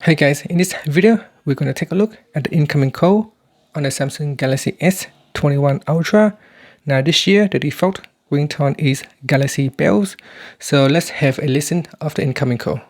Hey guys, in this video, we're going to take a look at the incoming call on the Samsung Galaxy S21 Ultra. Now this year, the default ringtone is Galaxy Bells, so let's have a listen of the incoming call.